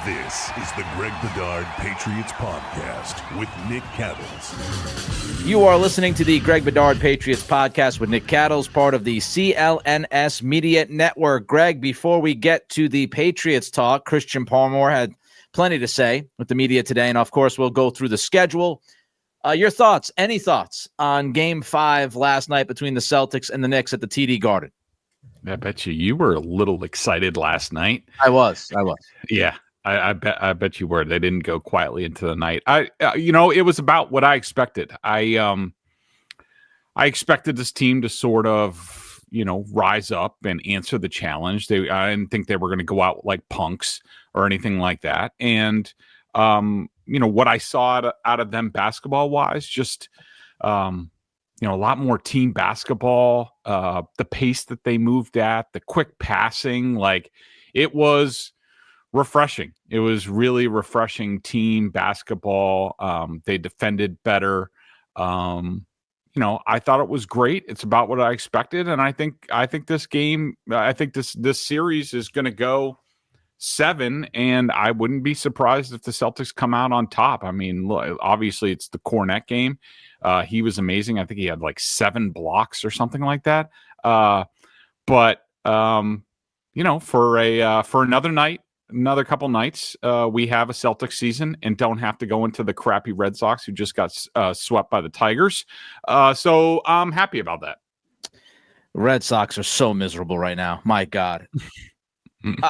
This is the Greg Bedard Patriots Podcast with Nick Cattles. You are listening to the Greg Bedard Patriots Podcast with Nick Cattles, part of the CLNS Media Network. Greg, before we get to the Patriots talk, Christian Barmore had plenty to say with the media today, and of course we'll go through the schedule. Your thoughts, any thoughts on Game 5 last night between the Celtics and the Knicks at the TD Garden? I bet you were a little excited last night. I was. Yeah, I bet you were. They didn't go quietly into the night. It was about what I expected. I expected this team to sort of, rise up and answer the challenge. I didn't think they were going to go out like punks or anything like that. And what I saw out of them basketball wise, just a lot more team basketball, the pace that they moved at, the quick passing, it was refreshing. It was really refreshing team basketball. They defended better. I thought it was great. It's about what I expected. And I think this game, this series is going to go 7, and I wouldn't be surprised if the Celtics come out on top. I mean, obviously it's the Cornet game. He was amazing. I think he had 7 blocks or something like that. For another night, another couple nights, we have a Celtics season and don't have to go into the crappy Red Sox who just got swept by the Tigers. So I'm happy about that. Red Sox are so miserable right now. My God.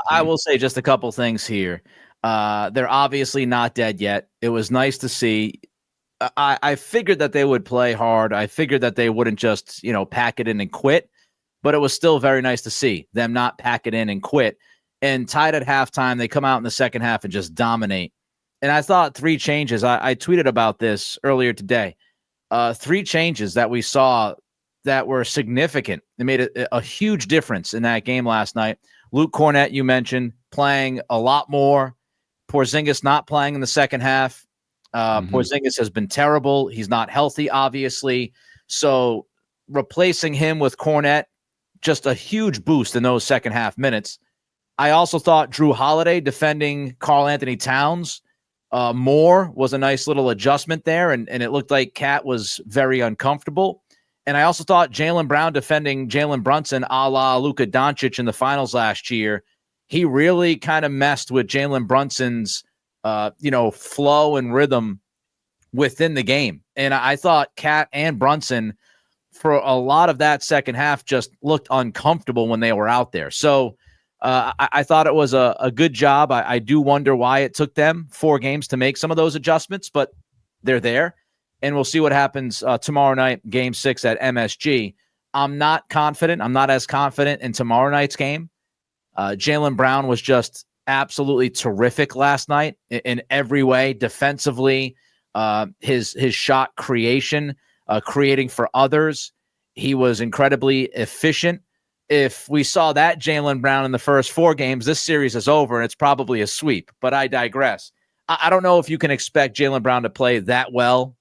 I will say just a couple things here. They're obviously not dead yet. It was nice to see. I figured that they would play hard. I figured that they wouldn't just, pack it in and quit. But it was still very nice to see them not pack it in and quit. And tied at halftime, they come out in the second half and just dominate. And I thought 3 changes. I tweeted about this earlier today. 3 changes that we saw that were significant. They made a huge difference in that game last night. Luke Cornet, you mentioned, playing a lot more. Porzingis not playing in the second half. Porzingis has been terrible. He's not healthy, obviously. So replacing him with Cornet, just a huge boost in those second half minutes. I also thought Drew Holiday defending Karl Anthony Towns more was a nice little adjustment there, and it looked like Cat was very uncomfortable. And I also thought Jaylen Brown defending Jalen Brunson a la Luka Doncic in the finals last year, he really kind of messed with Jalen Brunson's, flow and rhythm within the game. And I thought Cat and Brunson, for a lot of that second half, just looked uncomfortable when they were out there. So I thought it was a good job. I do wonder why it took them 4 games to make some of those adjustments, but they're there. And we'll see what happens tomorrow night, Game 6 at MSG. I'm not confident. I'm not as confident in tomorrow night's game. Jaylen Brown was just absolutely terrific last night in every way. Defensively, his shot creation, creating for others. He was incredibly efficient. If we saw that Jaylen Brown in the first 4 games, this series is over, and it's probably a sweep. But I digress. I don't know if you can expect Jaylen Brown to play that well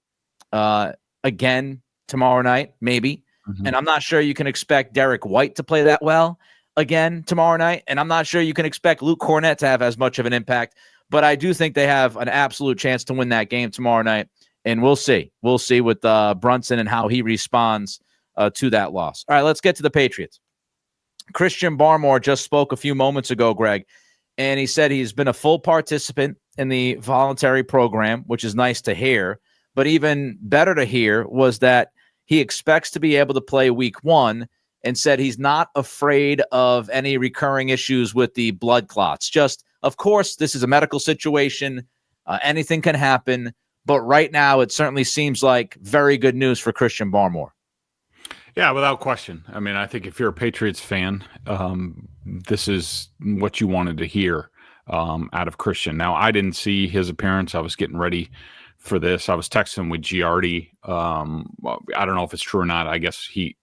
again tomorrow night, maybe. Mm-hmm. And I'm not sure you can expect Derek White to play that well again tomorrow night. And I'm not sure you can expect Luke Cornet to have as much of an impact. But I do think they have an absolute chance to win that game tomorrow night. And we'll see. We'll see with Brunson and how he responds to that loss. All right, let's get to the Patriots. Christian Barmore just spoke a few moments ago, Greg, and he said he's been a full participant in the voluntary program, which is nice to hear. But even better to hear was that he expects to be able to play week 1 and said he's not afraid of any recurring issues with the blood clots. Just, of course, this is a medical situation. Anything can happen. But right now, it certainly seems like very good news for Christian Barmore. Yeah, without question. I mean, I think if you're a Patriots fan, this is what you wanted to hear out of Christian. Now, I didn't see his appearance. I was getting ready for this. I was texting with Giardi. I don't know if it's true or not. I guess he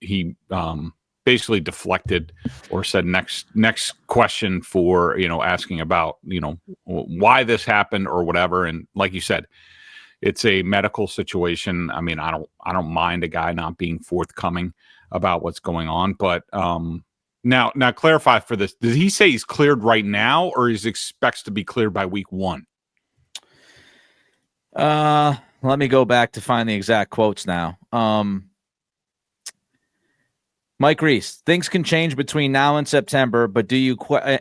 basically deflected or said next question for, asking about, why this happened or whatever. And like you said, it's a medical situation. I mean, I don't mind a guy not being forthcoming about what's going on, but Now clarify for this. Did he say he's cleared right now, or he expects to be cleared by week 1? Let me go back to find the exact quotes now. Mike Reese, things can change between now and September, but do you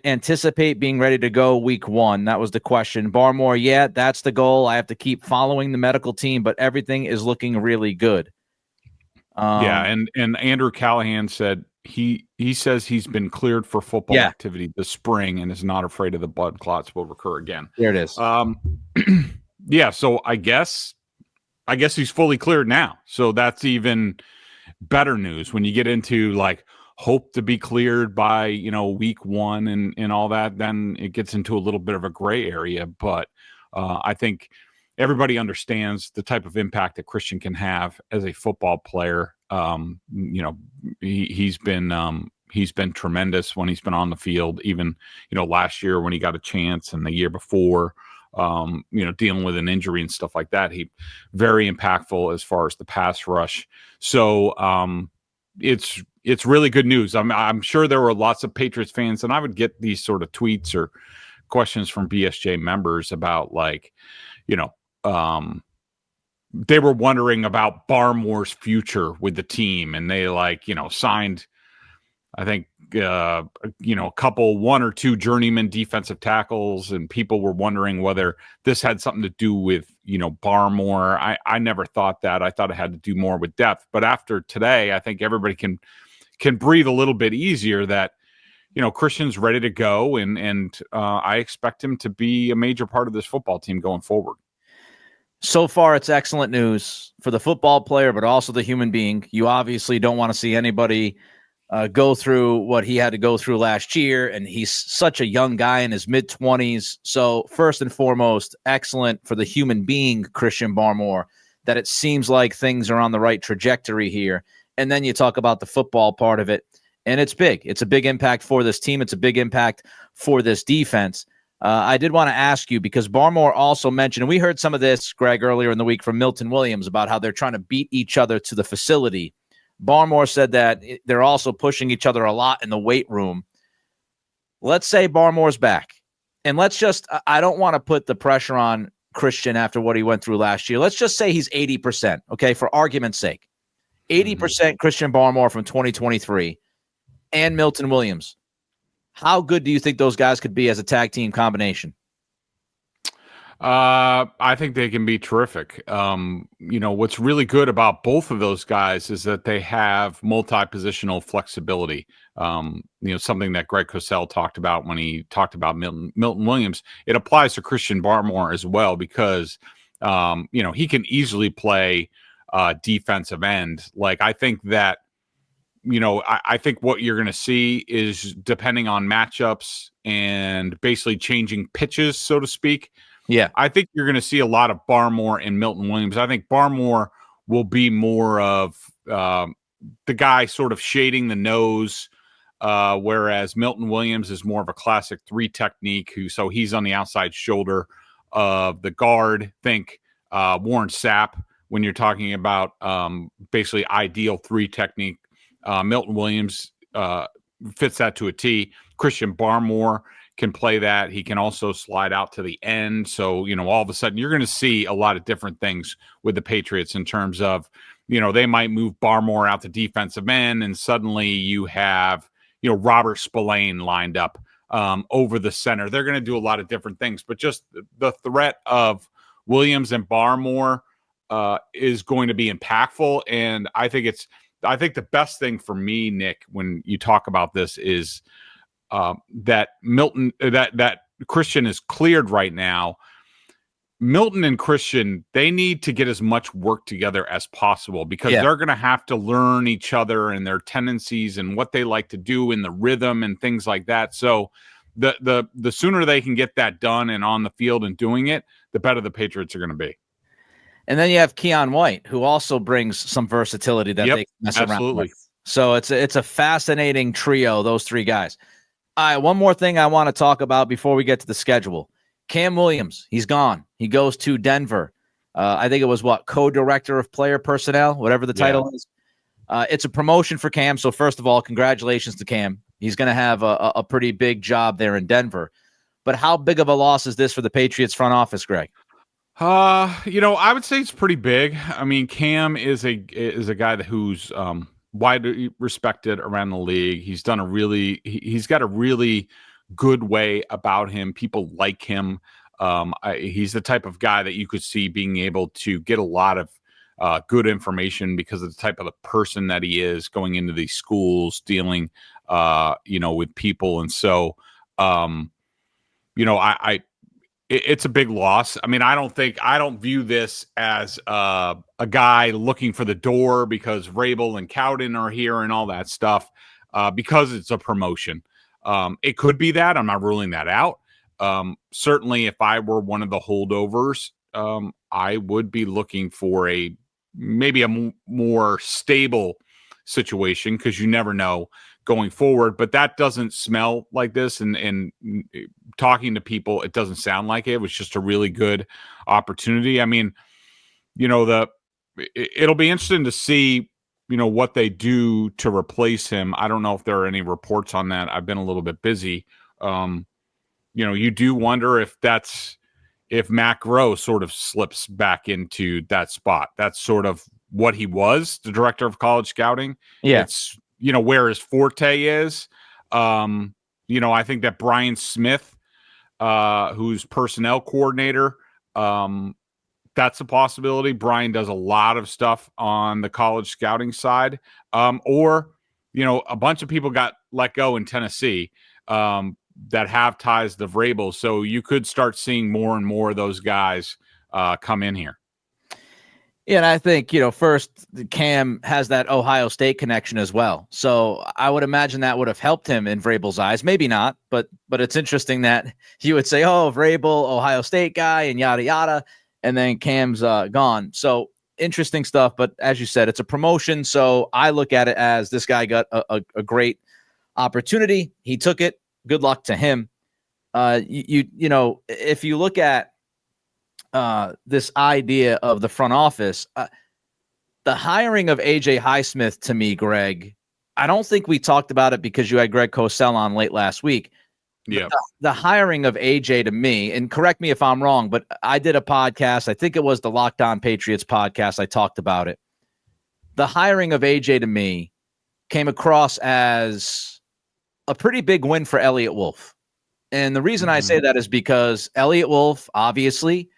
anticipate being ready to go week 1? That was the question. Barmore, yeah, that's the goal. I have to keep following the medical team, but everything is looking really good. And Andrew Callahan said he says he's been cleared for football activity this spring and is not afraid of the blood clots will recur again. There it is. Yeah, so I guess he's fully cleared now. So that's even better news when you get into like hope to be cleared by week 1 and all that. Then it gets into a little bit of a gray area, but I think everybody understands the type of impact that Christian can have as a football player. He's been tremendous when he's been on the field, even last year when he got a chance and the year before. Dealing with an injury and stuff like that. He very impactful as far as the pass rush. So it's really good news. I'm sure there were lots of Patriots fans, and I would get these sort of tweets or questions from BSJ members about they were wondering about Barmore's future with the team, and they signed, I think, a couple, 1 or 2 journeyman defensive tackles, and people were wondering whether this had something to do with, Barmore. I never thought that. I thought it had to do more with depth. But after today, I think everybody can breathe a little bit easier that, Christian's ready to go, and I expect him to be a major part of this football team going forward. So far, it's excellent news for the football player, but also the human being. You obviously don't want to see anybody go through what he had to go through last year, and he's such a young guy in his mid-20s. So first and foremost, excellent for the human being, Christian Barmore, that it seems like things are on the right trajectory here. And then you talk about the football part of it, and it's big. It's a big impact for this team. It's a big impact for this defense. I did want to ask you, because Barmore also mentioned, and we heard some of this, Greg, earlier in the week from Milton Williams about how they're trying to beat each other to the facility. Barmore said that they're also pushing each other a lot in the weight room. Let's say Barmore's back. And I don't want to put the pressure on Christian after what he went through last year. Let's just say he's 80%, okay, for argument's sake. 80% Christian Barmore from 2023 and Milton Williams. How good do you think those guys could be as a tag team combination? I think they can be terrific. What's really good about both of those guys is that they have multi-positional flexibility. Something that Greg Cosell talked about when he talked about Milton Williams. It applies to Christian Barmore as well, because he can easily play defensive end. Like, I think that I think what you're going to see is, depending on matchups and basically changing pitches, so to speak. Yeah, I think you're going to see a lot of Barmore and Milton Williams. I think Barmore will be more of the guy sort of shading the nose, whereas Milton Williams is more of a classic 3 technique. So he's on the outside shoulder of the guard. Think Warren Sapp when you're talking about basically ideal 3 technique. Milton Williams fits that to a T. Christian Barmore can play that. He can also slide out to the end. So, all of a sudden you're going to see a lot of different things with the Patriots in terms of, they might move Barmore out to defensive end, and suddenly you have, Robert Spillane lined up over the center. They're going to do a lot of different things, but just the threat of Williams and Barmore is going to be impactful. And I think the best thing for me, Nick, when you talk about this is that Christian is cleared right now. Milton and Christian, they need to get as much work together as possible, because they're going to have to learn each other and their tendencies and what they like to do in the rhythm and things like that. So the sooner they can get that done and on the field and doing it, the better the Patriots are going to be. And then you have Keon White, who also brings some versatility that they can mess around with. So it's a fascinating trio, those 3 guys. All right, one more thing I want to talk about before we get to the schedule. Cam Williams, he's gone. He goes to Denver. I think it was co-director of player personnel, whatever the title is. It's a promotion for Cam. So first of all, congratulations to Cam. He's going to have a pretty big job there in Denver. But how big of a loss is this for the Patriots front office, Greg? I would say it's pretty big. I mean, Cam is a guy who's widely respected around the league. He's got a really good way about him. People like him. He's the type of guy that you could see being able to get a lot of good information because of the type of the person that he is, going into these schools, dealing, with people. And so, it's a big loss. I mean, I don't view this as a guy looking for the door because Vrabel and Cowden are here and all that stuff, because it's a promotion. It could be that. I'm not ruling that out. Certainly, if I were one of the holdovers, I would be looking for maybe a more stable situation, because you never know going forward. But that doesn't smell like this, and talking to people, it doesn't sound like it. It was just a really good opportunity. I mean, it'll be interesting to see, what they do to replace him. I don't know if there are any reports on that. I've been a little bit busy. You do wonder if Matt Groh sort of slips back into that spot. That's sort of what he was, the director of college scouting. Yeah. It's, where his forte is. I think that Brian Smith, who's personnel coordinator, that's a possibility. Brian does a lot of stuff on the college scouting side. Or, a bunch of people got let go in Tennessee that have ties to Vrabel. So you could start seeing more and more of those guys come in here. Yeah, and I think, first, Cam has that Ohio State connection as well. So I would imagine that would have helped him in Vrabel's eyes. Maybe not, but it's interesting that you would say, oh, Vrabel, Ohio State guy, and yada, yada, and then Cam's gone. So interesting stuff. But as you said, it's a promotion. So I look at it as this guy got a great opportunity. He took it. Good luck to him. If you look at this idea of the front office, the hiring of AJ Highsmith, to me, Greg, I don't think we talked about it because you had Greg Cosell on late last week. Yeah. The hiring of AJ, to me, and correct me if I'm wrong, but I did a podcast. I think it was the Locked On Patriots podcast. I talked about it. The hiring of AJ, to me, came across as a pretty big win for Elliott Wolf. And the reason I say that is because Elliott Wolf, obviously,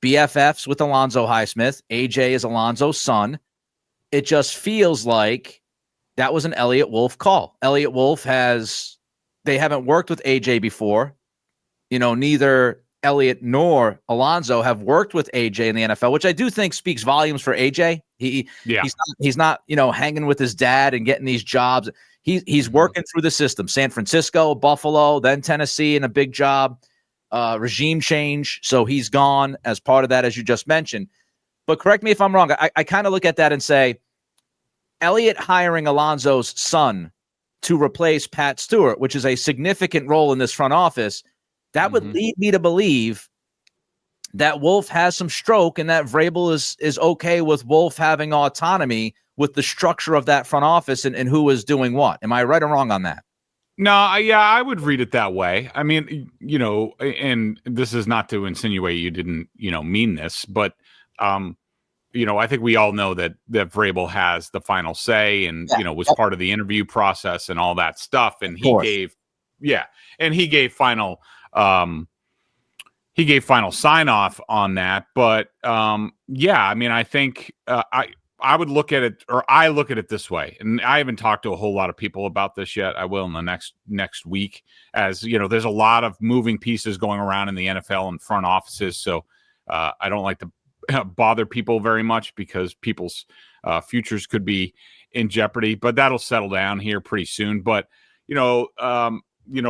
BFFs with Alonzo Highsmith. AJ is Alonzo's son. It just feels like that was an Elliott Wolf call. Elliott Wolf they haven't worked with AJ before. Neither Elliott nor Alonzo have worked with AJ in the NFL, which I do think speaks volumes for AJ. He's not hanging with his dad and getting these jobs. He's working through the system. San Francisco, Buffalo, then Tennessee in a big job. Regime change, so he's gone as part of that, as you just mentioned. But correct me if I'm wrong. I kind of look at that and say, Elliott hiring Alonzo's son to replace Pat Stewart, which is a significant role in this front office, that would lead me to believe that Wolf has some stroke and that Vrabel is okay with Wolf having autonomy with the structure of that front office and who is doing what. Am I right or wrong on that? No, I would read it that way. I mean, and this is not to insinuate you didn't, mean this, but, I think we all know that Vrabel has the final say and, was part of the interview process and all that stuff. And he gave final sign off on that. But, I mean, I think, I would look at it, or I look at it this way, and I haven't talked to a whole lot of people about this yet. I will in the next week, as there's a lot of moving pieces going around in the NFL and front offices. So I don't like to bother people very much because people's futures could be in jeopardy. But that'll settle down here pretty soon. But the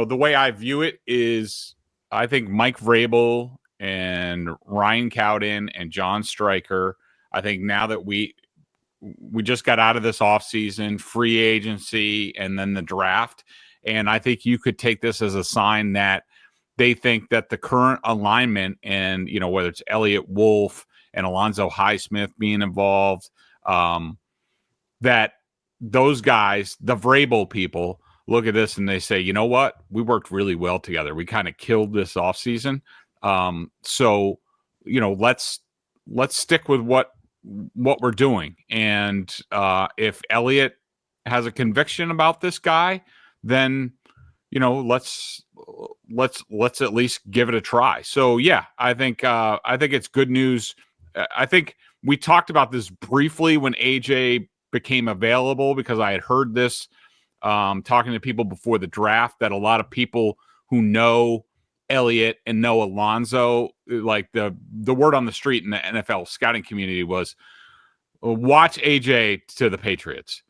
way I view it is, I think Mike Vrabel and Ryan Cowden and John Stryker. I think now that we just got out of this offseason, free agency, and then the draft. And I think you could take this as a sign that they think that the current alignment and, whether it's Elliott Wolf and Alonzo Highsmith being involved, that those guys, the Vrabel people, look at this and they say, you know what, we worked really well together. We kind of killed this offseason. So, let's stick with what we're doing. And if Elliott has a conviction about this guy, then let's at least give it a try. So yeah, I think it's good news. I think we talked about this briefly when AJ became available, because I had heard this talking to people before the draft, that a lot of people who know Elliott and know Alonzo, like the word on the street in the NFL scouting community was, watch AJ to the Patriots.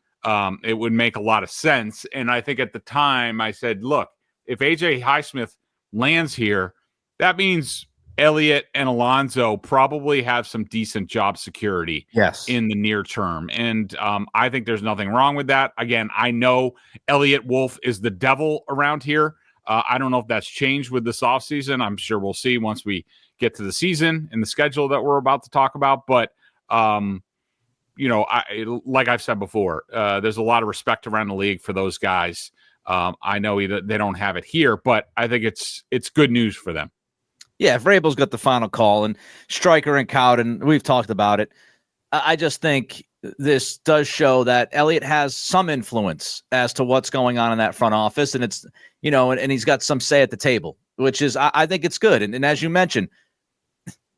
It would make a lot of sense. And I think at the time I said, look, if AJ Highsmith lands here, that means Elliott and Alonzo probably have some decent job security in the near term. And I think there's nothing wrong with that. Again, I know Elliott Wolf is the devil around here. I don't know if that's changed with this offseason. I'm sure we'll see once we get to the season and the schedule that we're about to talk about. But, like I've said before, there's a lot of respect around the league for those guys. I know they don't have it here, but I think it's good news for them. Yeah, if Vrabel's got the final call, and Stryker and Cowden, we've talked about it. I just think this does show that Elliott has some influence as to what's going on in that front office, and it's and he's got some say at the table, which is I think it's good. And as you mentioned,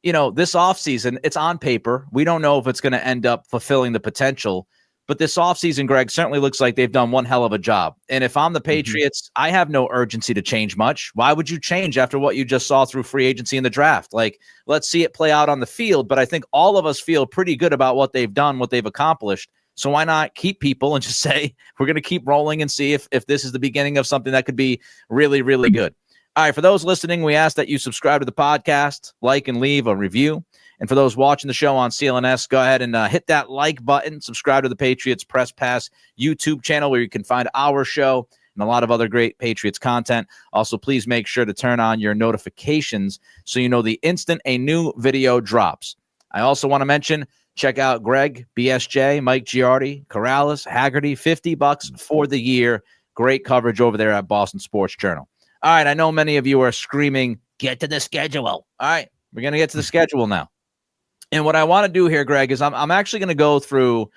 this offseason, it's on paper. We don't know if it's going to end up fulfilling the potential. But this offseason, Greg, certainly looks like they've done one hell of a job. And if I'm the Patriots, I have no urgency to change much. Why would you change after what you just saw through free agency in the draft? Like, let's see it play out on the field. But I think all of us feel pretty good about what they've done, what they've accomplished. So why not keep people and just say, we're going to keep rolling and see if this is the beginning of something that could be really, really good. All right, for those listening, we ask that you subscribe to the podcast, like and leave a review. And for those watching the show on CLNS, go ahead and hit that like button. Subscribe to the Patriots Press Pass YouTube channel, where you can find our show and a lot of other great Patriots content. Also, please make sure to turn on your notifications so you know the instant a new video drops. I also want to mention, check out Greg, BSJ, Mike Giardi, Corrales, Haggerty, $50 for the year. Great coverage over there at Boston Sports Journal. All right, I know many of you are screaming, get to the schedule. All right, we're going to get to the schedule now. And what I want to do here, Greg, is I'm actually going to go through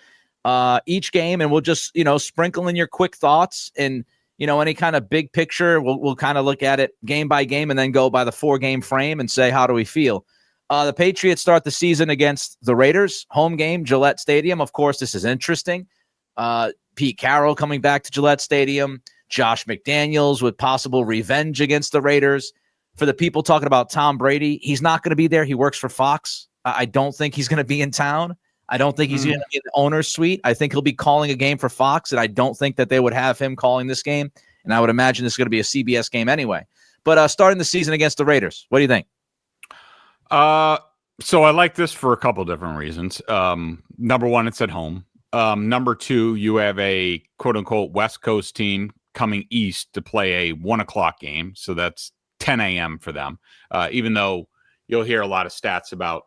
each game, and we'll just, sprinkle in your quick thoughts and, any kind of big picture. We'll kind of look at it game by game and then go by the 4-game frame and say, how do we feel? The Patriots start the season against the Raiders, home game, Gillette Stadium. Of course, this is interesting. Pete Carroll coming back to Gillette Stadium, Josh McDaniels with possible revenge against the Raiders. For the people talking about Tom Brady, he's not going to be there. He works for Fox. I don't think he's going to be in town. I don't think he's going to be in the owner's suite. I think he'll be calling a game for Fox, and I don't think that they would have him calling this game. And I would imagine this is going to be a CBS game anyway. But starting the season against the Raiders, what do you think? So I like this for a couple different reasons. Number one, it's at home. Number two, you have a quote-unquote West Coast team coming east to play a 1:00 game. So that's 10 a.m. for them, even though you'll hear a lot of stats about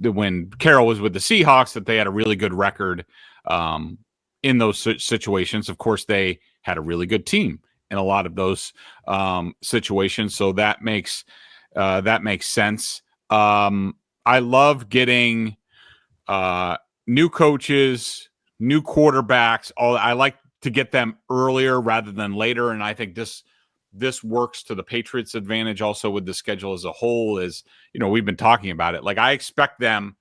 when Carroll was with the Seahawks, that they had a really good record in those situations. Of course, they had a really good team in a lot of those situations, so that makes sense. I love getting new coaches, new quarterbacks. I like to get them earlier rather than later, and I think this works to the Patriots' advantage also with the schedule as a whole. Is, we've been talking about it. Like, I expect them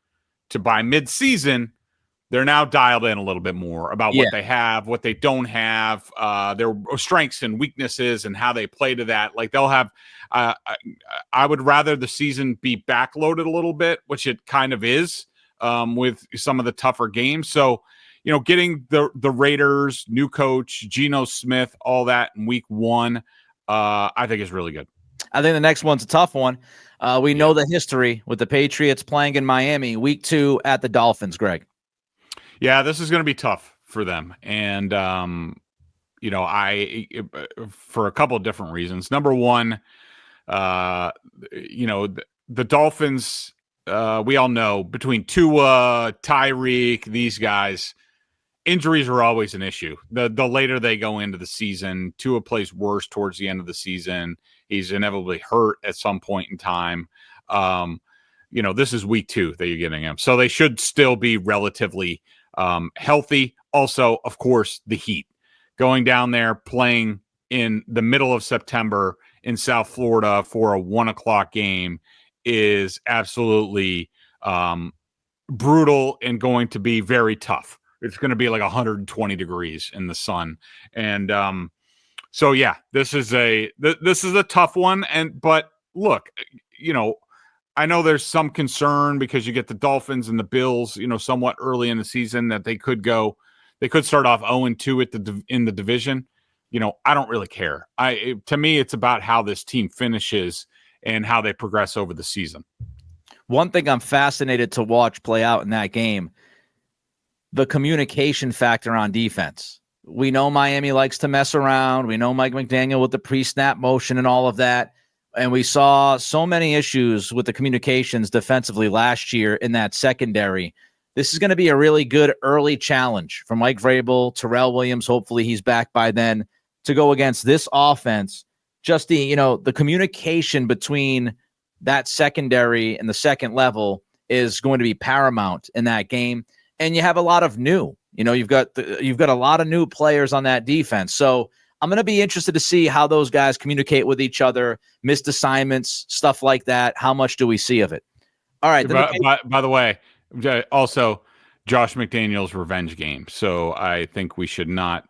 to, by mid-season, they're now dialed in a little bit more about what they have, what they don't have, their strengths and weaknesses, and how they play to that. Like, they'll have I would rather the season be backloaded a little bit, which it kind of is with some of the tougher games. So, getting the Raiders, new coach, Geno Smith, all that in week 1, I think is really good. I think the next one's a tough one. We know the history with the Patriots playing in Miami, week 2 at the Dolphins, Greg. Yeah, this is going to be tough for them. And, for a couple of different reasons. Number one, the Dolphins, we all know, between Tua, Tyreek, these guys, injuries are always an issue. The later they go into the season, Tua plays worse towards the end of the season. He's inevitably hurt at some point in time. This is week 2 that you're getting him. So they should still be relatively healthy. Also, of course, the heat. Going down there, playing in the middle of September in South Florida for a 1:00 game is absolutely brutal and going to be very tough. It's going to be like 120 degrees in the sun. And so, yeah, this is a tough one. But look, I know there's some concern because you get the Dolphins and the Bills, somewhat early in the season that they could start off 0-2 in the division. I don't really care. To me, it's about how this team finishes and how they progress over the season. One thing I'm fascinated to watch play out in that game, the communication factor on defense. We know Miami likes to mess around. We know Mike McDaniel with the pre-snap motion and all of that. And we saw so many issues with the communications defensively last year in that secondary. This is going to be a really good early challenge for Mike Vrabel, Terrell Williams. Hopefully he's back by then to go against this offense. Just the communication between that secondary and the second level is going to be paramount in that game. And you have a lot of new, you've got a lot of new players on that defense. So I'm going to be interested to see how those guys communicate with each other, missed assignments, stuff like that. How much do we see of it? All right. By the way, also Josh McDaniels' revenge game. So I think we should not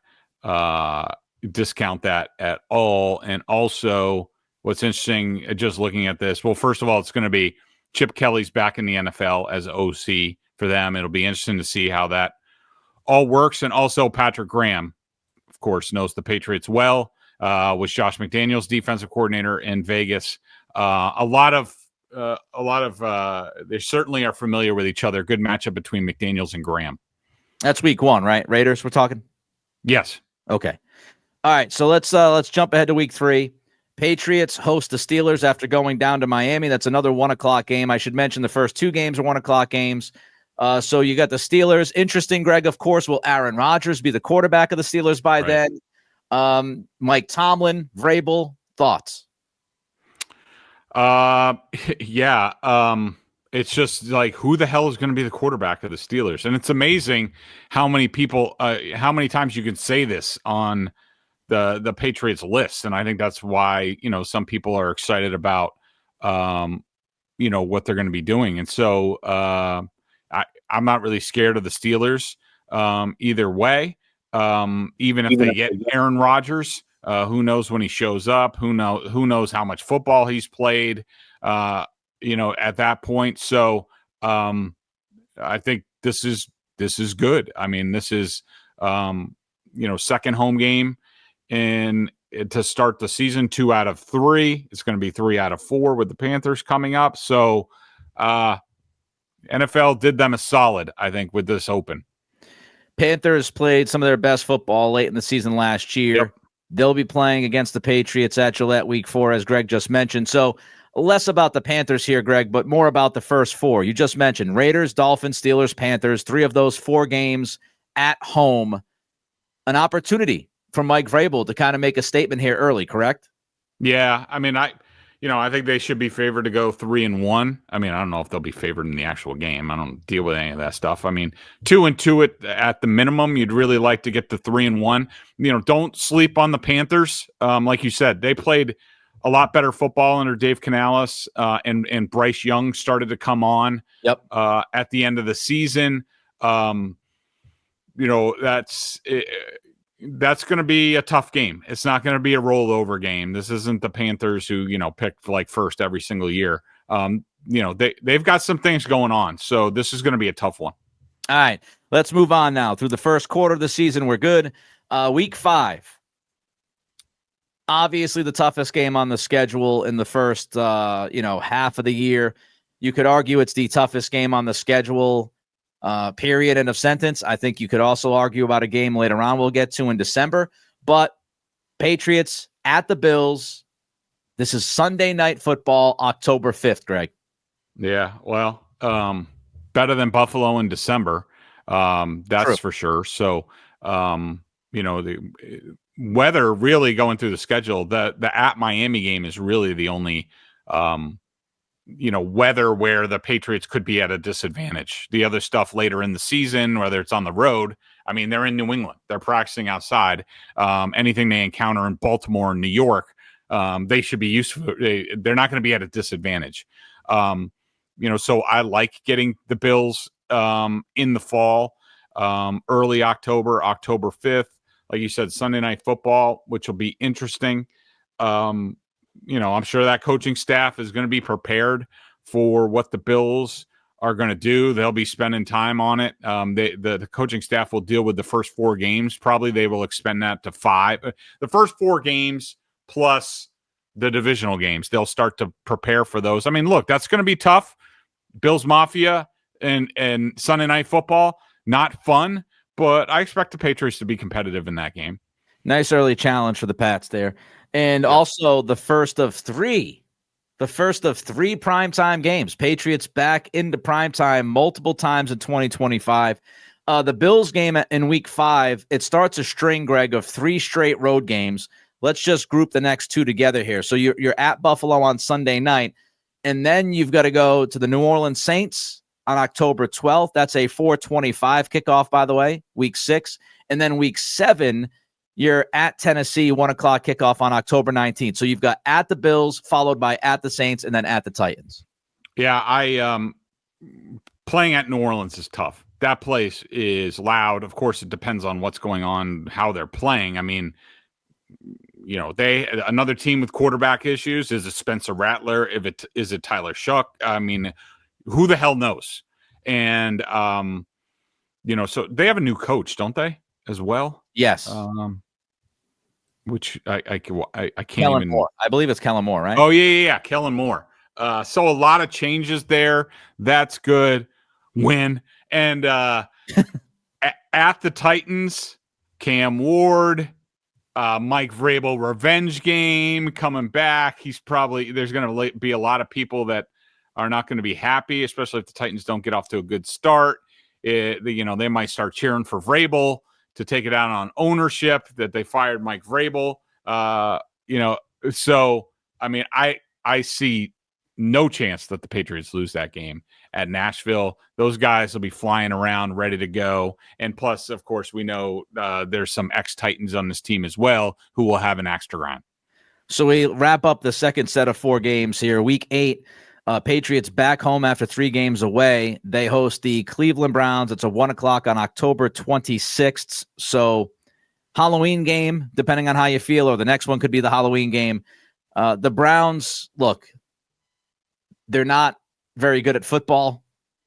discount that at all. And also what's interesting, just looking at this, well, first of all, it's going to be Chip Kelly's back in the NFL as OC for them. It'll be interesting to see how that all works. And also Patrick Graham, of course, knows the Patriots well, was Josh McDaniels' defensive coordinator in Vegas. A lot of they certainly are familiar with each other. Good matchup between McDaniels and Graham. That's week 1, right? Raiders, we're talking? Yes. Okay. All right. So let's jump ahead to week 3. Patriots host the Steelers after going down to Miami. That's another 1:00 game. I should mention the first 2 games are 1:00 games. So you got the Steelers. Interesting, Greg, of course. Will Aaron Rodgers be the quarterback of the Steelers by then? Mike Tomlin, Vrabel, thoughts? Yeah. It's just like, who the hell is going to be the quarterback of the Steelers? And it's amazing how many times you can say this on the Patriots list. And I think that's why, some people are excited about, what they're going to be doing. And so, I'm not really scared of the Steelers, either way. Even if they get Aaron Rodgers, who knows when he shows up, who knows how much football he's played, at that point. So, I think this is good. I mean, this is, second home game to start the season, 2 out of 3. It's going to be 3 out of 4 with the Panthers coming up. So, NFL did them a solid, I think, with this open. Panthers played some of their best football late in the season last year. Yep. They'll be playing against the Patriots at Gillette week 4, as Greg just mentioned. So less about the Panthers here, Greg, but more about the first 4. You just mentioned Raiders, Dolphins, Steelers, Panthers, 3 of those 4 games at home. An opportunity for Mike Vrabel to kind of make a statement here early, correct? Yeah. I mean, I think they should be favored to go 3-1. I mean, I don't know if they'll be favored in the actual game. I don't deal with any of that stuff. I mean, 2-2 at the minimum. You'd really like to get to 3-1. Don't sleep on the Panthers. Like you said, they played a lot better football under Dave Canales, and Bryce Young started to come on. Yep. At the end of the season. That's going to be a tough game. It's not going to be a rollover game. This isn't the Panthers who, picked like first every single year. They've got some things going on. So this is going to be a tough one. All right, let's move on now. Through the first quarter of the season, we're good. Week 5. Obviously the toughest game on the schedule in the first, half of the year. You could argue it's the toughest game on the schedule. Period, end of sentence. I think you could also argue about a game later on we'll get to in December. But Patriots at the Bills. This is Sunday Night Football, October 5th, Greg. Yeah, well, better than Buffalo in December. That's True. for sure. So, the weather really going through the schedule, the at Miami game is really the only, weather where the Patriots could be at a disadvantage. The other stuff later in the season, whether it's on the road, I mean, they're in New England. They're practicing outside. Anything they encounter in Baltimore and New York, they should be used to. They're not going to be at a disadvantage. So I like getting the Bills in the fall, early October 5th. Like you said, Sunday Night Football, which will be interesting. I'm sure that coaching staff is going to be prepared for what the Bills are going to do. They'll be spending time on it. The coaching staff will deal with the first 4 games. Probably they will expand that to 5. The first 4 games plus the divisional games. They'll start to prepare for those. I mean, look, that's going to be tough. Bills Mafia and Sunday Night Football, not fun, but I expect the Patriots to be competitive in that game. Nice early challenge for the Pats there. And also the first of 3 primetime games. Patriots back into primetime multiple times in 2025. The Bills game in week 5, it starts a string, Greg, of 3 straight road games. Let's just group the next 2 together here. So you're at Buffalo on Sunday night, and then you've got to go to the New Orleans Saints on October 12th. That's a 4:25 kickoff, by the way, week 6. And then week 7, you're at Tennessee, 1 o'clock kickoff on October 19th. So you've got at the Bills, followed by at the Saints, and then at the Titans. Yeah, playing at New Orleans is tough. That place is loud. Of course, it depends on what's going on, how they're playing. I mean, another team with quarterback issues. Is it Spencer Rattler? Is it Tyler Shuck? I mean, who the hell knows? And so they have a new coach, don't they, as well? Yes. Which I can't Kellen even. Moore. I believe it's Kellen Moore, right? Oh yeah, Kellen Moore. So a lot of changes there. That's good. Win. And at the Titans, Cam Ward, Mike Vrabel revenge game coming back. There's going to be a lot of people that are not going to be happy, especially if the Titans don't get off to a good start. They might start cheering for Vrabel to take it out on ownership that they fired Mike Vrabel. So I mean, I see no chance that the Patriots lose that game at Nashville. Those guys will be flying around ready to go. And plus, of course, we know there's some ex-Titans on this team as well who will have an axe to grind. So we wrap up the second set of 4 games here. Week 8, Patriots back home after 3 games away. They host the Cleveland Browns. It's a 1 o'clock on October 26th. So Halloween game, depending on how you feel, or the next one could be the Halloween game. The Browns, look, they're not very good at football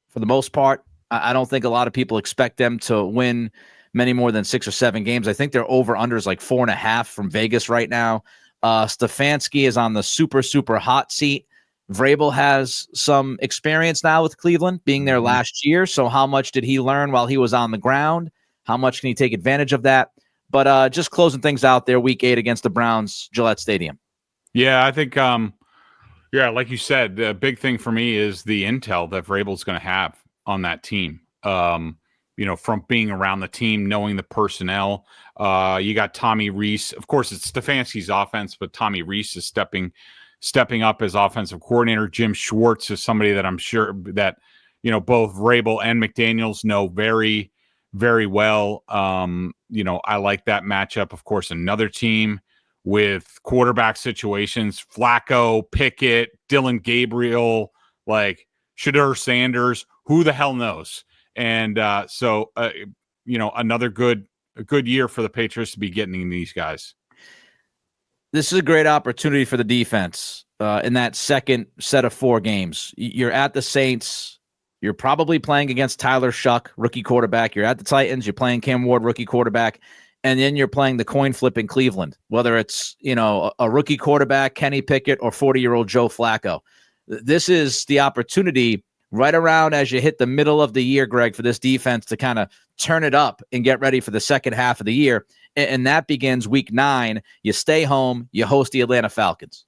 for the most part. I don't think a lot of people expect them to win many more than 6 or 7 games. I think their over-under is like 4.5 from Vegas right now. Stefanski is on the super, super hot seat. Vrabel has some experience now with Cleveland, being there last year. So how much did he learn while he was on the ground? How much can he take advantage of that? But just closing things out there, week 8 against the Browns, Gillette Stadium. Yeah, I think like you said, the big thing for me is the intel that Vrabel's going to have on that team. From being around the team, knowing the personnel. You got Tommy Reese. Of course, it's Stefanski's offense, but Tommy Reese is stepping up as offensive coordinator. Jim Schwartz is somebody that I'm sure that, both Vrabel and McDaniels know very, very well. I like that matchup. Of course, another team with quarterback situations, Flacco, Pickett, Dylan Gabriel, like Shedeur Sanders, who the hell knows? And another good year for the Patriots to be getting these guys. This is a great opportunity for the defense in that second set of 4 games. You're at the Saints. You're probably playing against Tyler Shuck, rookie quarterback. You're at the Titans. You're playing Cam Ward, rookie quarterback. And then you're playing the coin flip in Cleveland, whether it's, a rookie quarterback, Kenny Pickett, or 40-year-old Joe Flacco. This is the opportunity right around as you hit the middle of the year, Greg, for this defense to kind of turn it up and get ready for the second half of the year. And that begins week 9. You stay home, you host the Atlanta Falcons.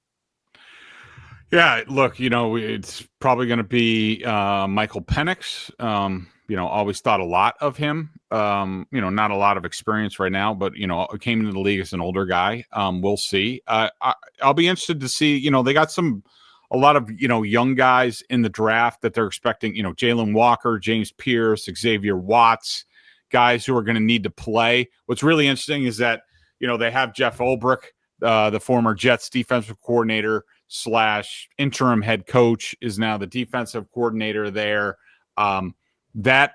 Yeah, look, it's probably going to be Michael Penix. Always thought a lot of him. Not a lot of experience right now, but came into the league as an older guy. We'll see. I'll be interested to see. They got a lot of young guys in the draft that they're expecting. Jalen Walker, James Pierce, Xavier Watts, guys who are going to need to play. What's really interesting is that they have Jeff Ulbrich, the former Jets defensive coordinator / interim head coach, is now the defensive coordinator there. That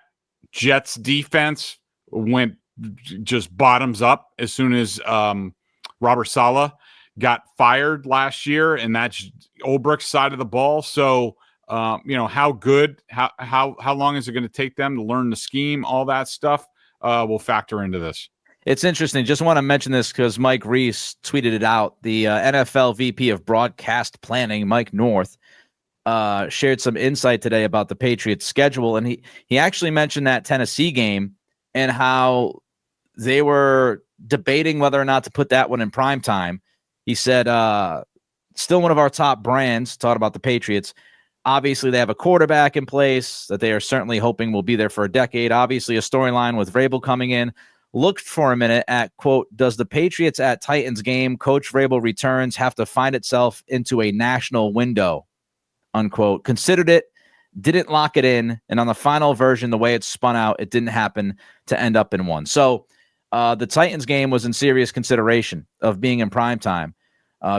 Jets defense went just bottoms up as soon as Robert Saleh got fired last year, and that's Ulbrich's side of the ball. So, how long is it going to take them to learn the scheme? All that stuff will factor into this. It's interesting. Just want to mention this because Mike Reese tweeted it out. The NFL VP of Broadcast Planning, Mike North, shared some insight today about the Patriots' schedule, and he actually mentioned that Tennessee game and how they were debating whether or not to put that one in prime time. He said, still one of our top brands, talking about the Patriots. Obviously, they have a quarterback in place that they are certainly hoping will be there for a decade. Obviously, a storyline with Vrabel coming in. Looked for a minute at, quote, does the Patriots at Titans game, Coach Vrabel returns, have to find itself into a national window, unquote. Considered it, didn't lock it in, and on the final version, the way it spun out, it didn't happen to end up in one. So the Titans game was in serious consideration of being in primetime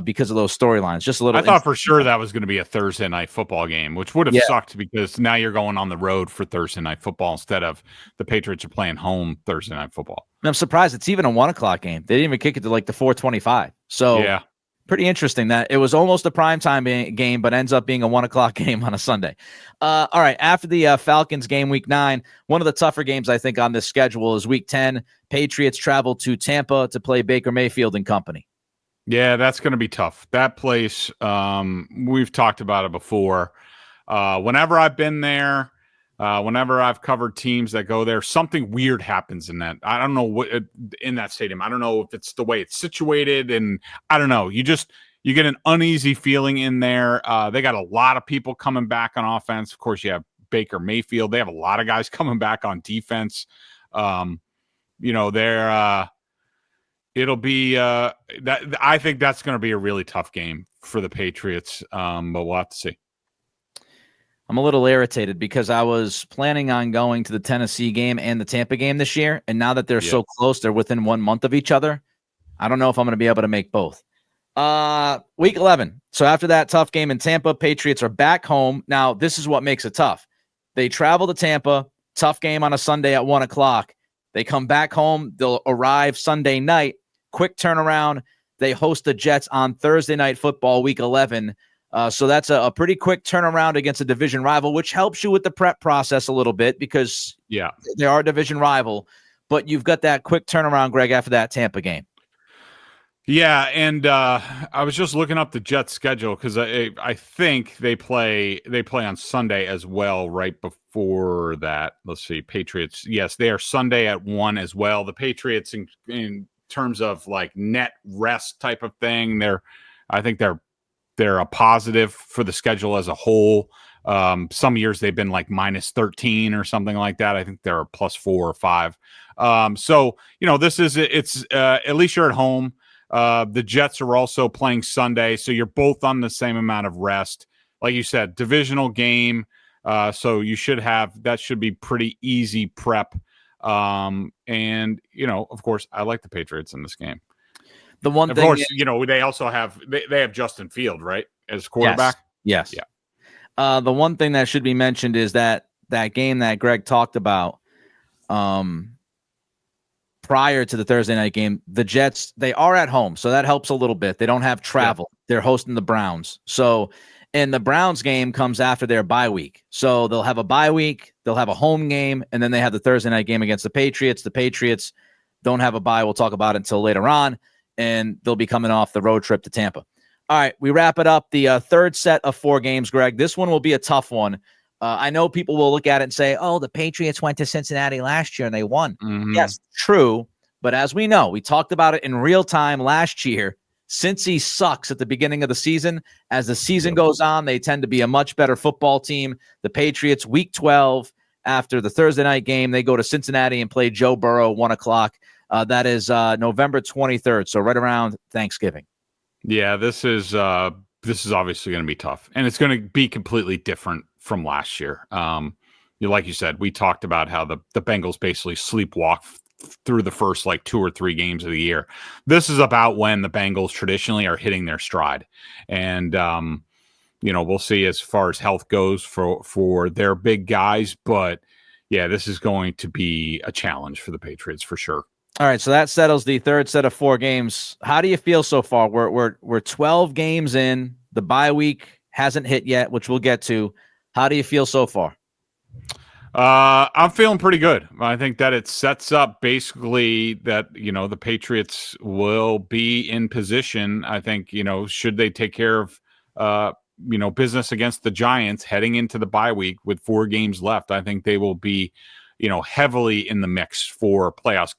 because of those storylines. Just a little. I thought for sure that was going to be a Thursday night football game, which would have sucked because now you're going on the road for Thursday night football instead of the Patriots are playing home Thursday night football. And I'm surprised it's even a 1:00 game. They didn't even kick it to like the 4:25. So yeah, pretty interesting that it was almost a primetime game, but ends up being a 1:00 game on a Sunday. All right. After the Falcons game, week 9, one of the tougher games I think on this schedule is week 10. Patriots travel to Tampa to play Baker Mayfield and company. Yeah, that's going to be tough. That place, we've talked about it before. Whenever I've been there, whenever I've covered teams that go there, something weird happens in that. I don't know what in that stadium. I don't know if it's the way it's situated, and I don't know. You get an uneasy feeling in there. They got a lot of people coming back on offense. Of course, you have Baker Mayfield. They have a lot of guys coming back on defense. It'll be that. I think that's going to be a really tough game for the Patriots, but we'll have to see. I'm a little irritated because I was planning on going to the Tennessee game and the Tampa game this year, and now that they're so close, they're within 1 month of each other. I don't know if I'm going to be able to make both. Week 11. So after that tough game in Tampa, Patriots are back home. Now, this is what makes it tough. They travel to Tampa, tough game on a Sunday at 1:00. They come back home. They'll arrive Sunday night. Quick turnaround. They host the Jets on Thursday Night Football, Week 11. So that's a pretty quick turnaround against a division rival, which helps you with the prep process a little bit because they are a division rival. But you've got that quick turnaround, Greg, after that Tampa game. Yeah, and I was just looking up the Jets' schedule because I think they play on Sunday as well. Right before that, let's see, Patriots. Yes, they are Sunday at 1 as well. The Patriots in terms of like net rest type of thing, I think they're a positive for the schedule as a whole. Some years they've been like -13 or something like that. I think they're a +4 or 5. So it's at least you're at home. The Jets are also playing Sunday, so you're both on the same amount of rest. Like you said, divisional game. So you should be pretty easy prep. And of course, I like the Patriots in this game. The one of thing, course, they also have they have Justin Field, right, as quarterback. Yes. Yeah. The one thing that should be mentioned is that game that Greg talked about, prior to the Thursday night game, the Jets, they are at home, so that helps a little bit. They don't have travel. Yeah. They're hosting the Browns. So, and the Browns game comes after their bye week. So they'll have a bye week, they'll have a home game, and then they have the Thursday night game against the Patriots. The Patriots don't have a bye. We'll talk about it until later on, and they'll be coming off the road trip to Tampa. All right, we wrap it up. The third set of 4 games, Greg. This one will be a tough one. I know people will look at it and say, oh, the Patriots went to Cincinnati last year and they won. Mm-hmm. Yes, true. But as we know, we talked about it in real time last year. Cincy sucks at the beginning of the season. As the season goes on, they tend to be a much better football team. The Patriots, week 12, after the Thursday night game, they go to Cincinnati and play Joe Burrow, 1 o'clock. That is November 23rd, so right around Thanksgiving. Yeah, this is obviously going to be tough, and it's going to be completely different from last year. Like you said, we talked about how the Bengals basically sleepwalk through the first like 2 or 3 games of the year. This is about when the Bengals traditionally are hitting their stride, and we'll see as far as health goes for their big guys. But yeah, this is going to be a challenge for the Patriots for sure. All right, so that settles the third set of 4 games. How do you feel so far? We're 12 games in. The bye week hasn't hit yet, which we'll get to. How do you feel so far? I'm feeling pretty good. I think that it sets up basically that, the Patriots will be in position. I think, should they take care of, business against the Giants heading into the bye week with 4 games left, I think they will be, heavily in the mix for playoffs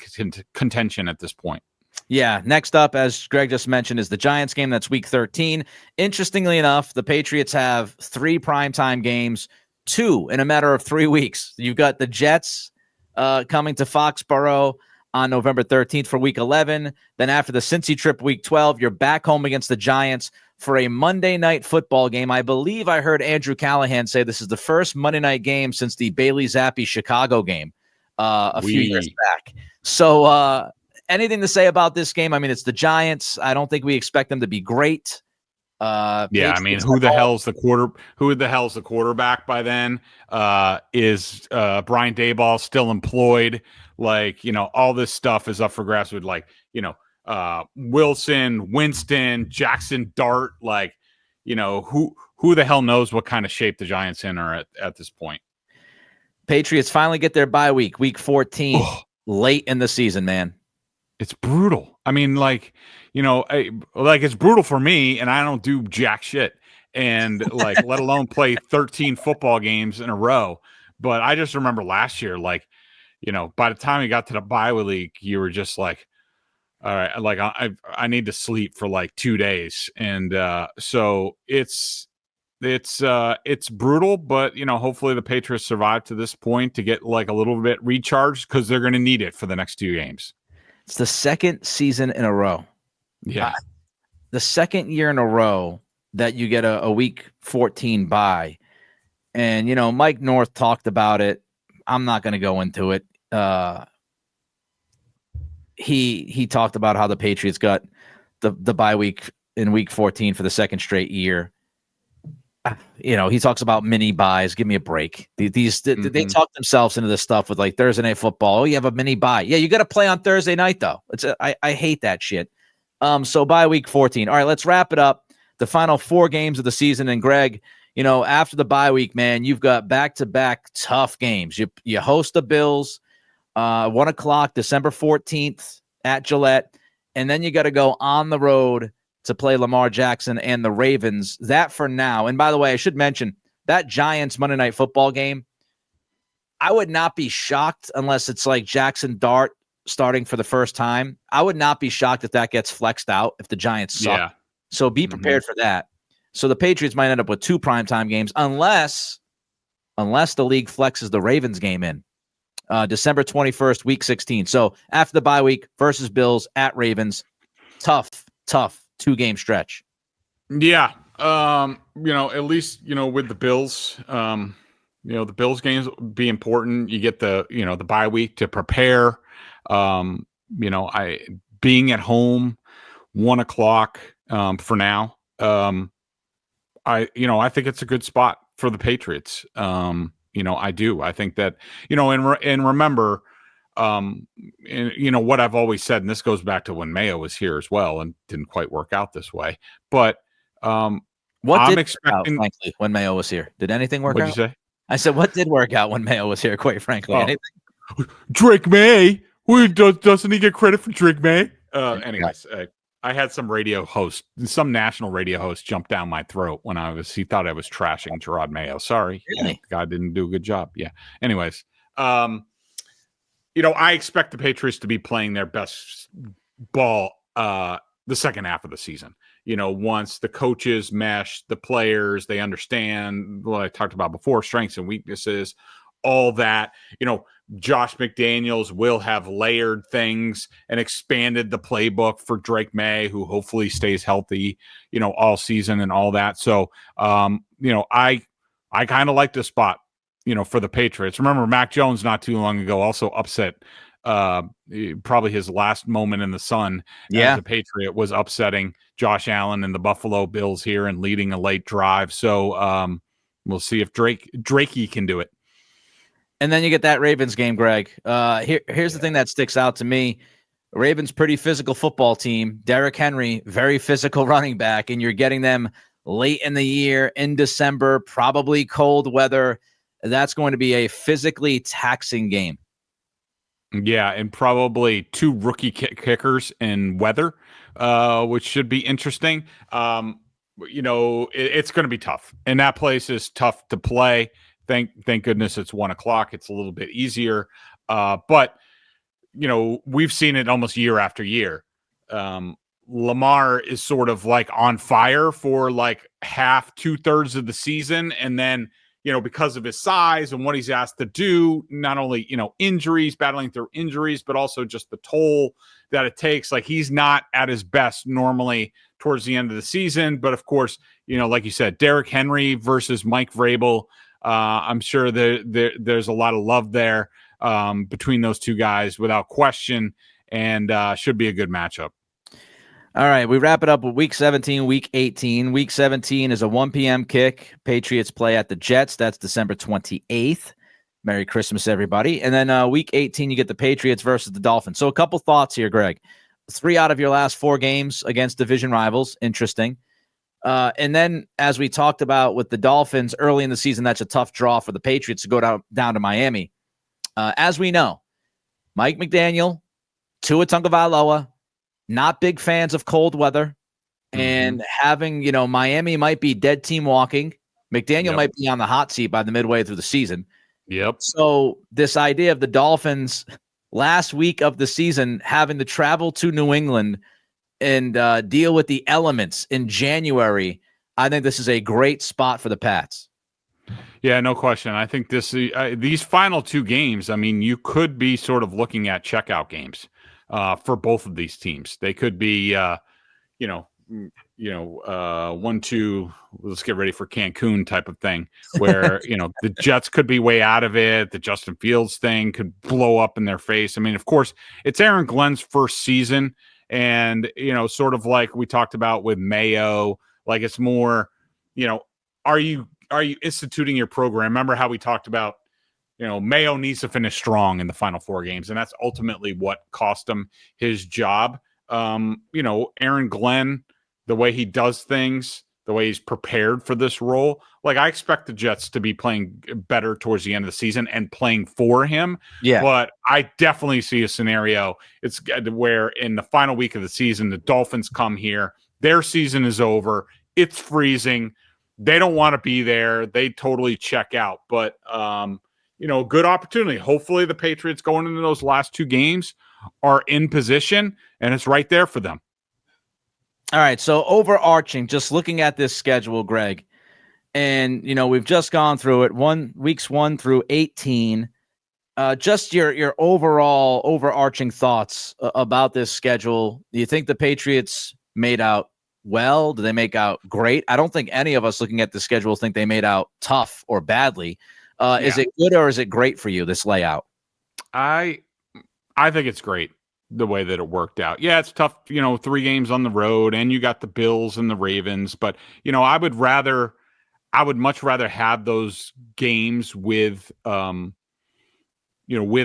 contention at this point. Yeah. Next up, as Greg just mentioned, is the Giants game. That's week 13. Interestingly enough, the Patriots have 3 primetime games, 2 in a matter of 3 weeks. You've got the Jets coming to Foxborough on November 13th for week 11. Then after the Cincy trip, week 12, you're back home against the Giants for a Monday night football game. I believe I heard Andrew Callahan say this is the first Monday night game since the Bailey Zappi Chicago game a few years back. So anything to say about this game? I mean, it's the Giants. I don't think we expect them to be great. I mean, who the hell's the quarterback by then? Is Brian Daboll still employed? All this stuff is up for grabs with Wilson, Winston, Jackson Dart, who the hell knows what kind of shape the Giants in are at this point. Patriots finally get their bye week, week 14, late in the season, man. It's brutal. I mean, it's brutal for me, and I don't do jack shit, and let alone play 13 football games in a row. But I just remember last year, by the time you got to the bye week, you were just like, all right, I need to sleep for 2 days, and so it's brutal. But hopefully the Patriots survive to this point to get a little bit recharged, because they're going to need it for the next 2 games. It's the second season in a row. Yeah. The second year in a row that you get a week 14 bye. And, Mike North talked about it. I'm not going to go into it. He talked about how the Patriots got the bye week in week 14 for the second straight year. He talks about mini buys. Give me a break. They talk themselves into this stuff with Thursday night football. Oh, you have a mini buy. Yeah, you got to play on Thursday night though. I hate that shit. So bye week 14. All right, let's wrap it up. The final 4 games of the season. And Greg, after the bye week, man, you've got back-to-back tough games. You host the Bills, 1 o'clock, December 14th at Gillette, and then you got to go on the road to play Lamar Jackson and the Ravens. That for now. And by the way, I should mention that Giants Monday Night Football game, I would not be shocked unless it's Jackson Dart starting for the first time. I would not be shocked if that gets flexed out if the Giants suck. Yeah. So be prepared for that. So the Patriots might end up with 2 primetime games unless the league flexes the Ravens game in. December 21st, week 16. So after the bye week versus Bills at Ravens, tough 2-game stretch. Yeah. At least, with the Bills, the Bills games be important. You get the bye week to prepare. Being at home, 1 o'clock, for now. I think it's a good spot for the Patriots. I do. I think that, and remember, what I've always said, and this goes back to when Mayo was here as well, and didn't quite work out this way. But what did work out, frankly, when Mayo was here? Did anything work out? What'd you say? I said, what did work out when Mayo was here? Quite frankly, anything? Drake May. Doesn't he get credit for Drake May? Anyways, I had some national radio host jump down my throat when he thought I was trashing Gerard Mayo. Sorry. Really? The guy didn't do a good job. Yeah. Anyways, I expect the Patriots to be playing their best ball the second half of the season. Once the coaches mesh, the players, they understand what I talked about before, strengths and weaknesses, all that. Josh McDaniels will have layered things and expanded the playbook for Drake May, who hopefully stays healthy, all season and all that. So, I kind of like this spot, for the Patriots. Remember, Mac Jones not too long ago also upset probably his last moment in the sun as a Patriot was upsetting Josh Allen and the Buffalo Bills here and leading a late drive. So we'll see if Drakey can do it. And then you get that Ravens game, Greg. Here's the thing that sticks out to me. Ravens pretty physical football team. Derrick Henry, very physical running back, and you're getting them late in the year in December, probably cold weather. That's going to be a physically taxing game. Yeah, and probably 2 rookie kickers in weather, which should be interesting. It's going to be tough, and that place is tough to play. Thank goodness it's 1:00. It's a little bit easier, but we've seen it almost year after year. Lamar is sort of like on fire for like half, 2/3 of the season, and then because of his size and what he's asked to do, not only, injuries, battling through injuries, but also just the toll that it takes. Like, he's not at his best normally towards the end of the season. But of course, like you said, Derrick Henry versus Mike Vrabel. I'm sure there's a lot of love there between those two guys without question, and should be a good matchup. All right, we wrap it up with Week 17, Week 18. Week 17 is a 1 p.m. kick. Patriots play at the Jets. That's December 28th. Merry Christmas, everybody. And then Week 18, you get the Patriots versus the Dolphins. So a couple thoughts here, Greg. 3 out of your last 4 games against division rivals. Interesting. And then, as we talked about with the Dolphins early in the season, that's a tough draw for the Patriots to go down to Miami. As we know, Mike McDaniel, Tua Tagovailoa, not big fans of cold weather, and having, Miami might be dead team walking. McDaniel might be on the hot seat by the midway through the season. Yep. So this idea of the Dolphins last week of the season having to travel to New England and deal with the elements in January, I think this is a great spot for the Pats. Yeah, no question. I think these final 2 games, I mean, you could be sort of looking at checkout games for both of these teams. They could be, 1-2, let's get ready for Cancun type of thing, where, the Jets could be way out of it. The Justin Fields thing could blow up in their face. I mean, of course, it's Aaron Glenn's first season. And, sort of like we talked about with Mayo, like it's more, are you instituting your program? Remember how we talked about, Mayo needs to finish strong in the final 4 games, and that's ultimately what cost him his job. Aaron Glenn, the way he does things, the way he's prepared for this role, like I expect the Jets to be playing better towards the end of the season and playing for him. Yeah. But I definitely see a scenario it's where in the final week of the season, the Dolphins come here, their season is over, it's freezing, they don't want to be there, they totally check out. But good opportunity. Hopefully the Patriots going into those last 2 games are in position, and it's right there for them. All right, so overarching, just looking at this schedule, Greg, and, we've just gone through it, weeks 1 through 18. Just your overall overarching thoughts about this schedule. Do you think the Patriots made out well? Do they make out great? I don't think any of us looking at the schedule think they made out tough or badly. Is it good or is it great for you, this layout? I think it's great the way that it worked out. Yeah, it's tough, 3 games on the road, and you got the Bills and the Ravens, but I would much rather have those games with with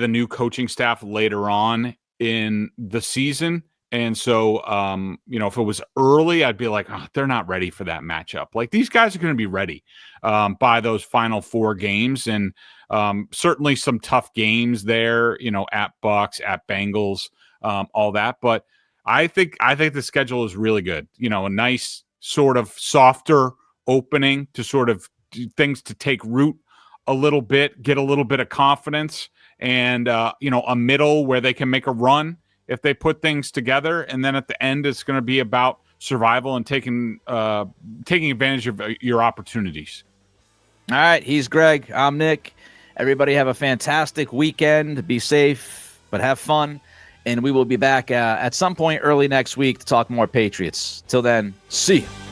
a new coaching staff later on in the season. And so, if it was early, I'd be like, oh, they're not ready for that matchup. Like, these guys are going to be ready by those final 4 games. And certainly some tough games there, at Bucs, at Bengals, all that. But I think the schedule is really good. A nice sort of softer opening to sort of things to take root a little bit, get a little bit of confidence, and, a middle where they can make a run if they put things together. And then at the end, it's going to be about survival and taking advantage of your opportunities. All right. He's Greg. I'm Nick. Everybody have a fantastic weekend. Be safe, but have fun. And we will be back at some point early next week to talk more Patriots. Till then, see you.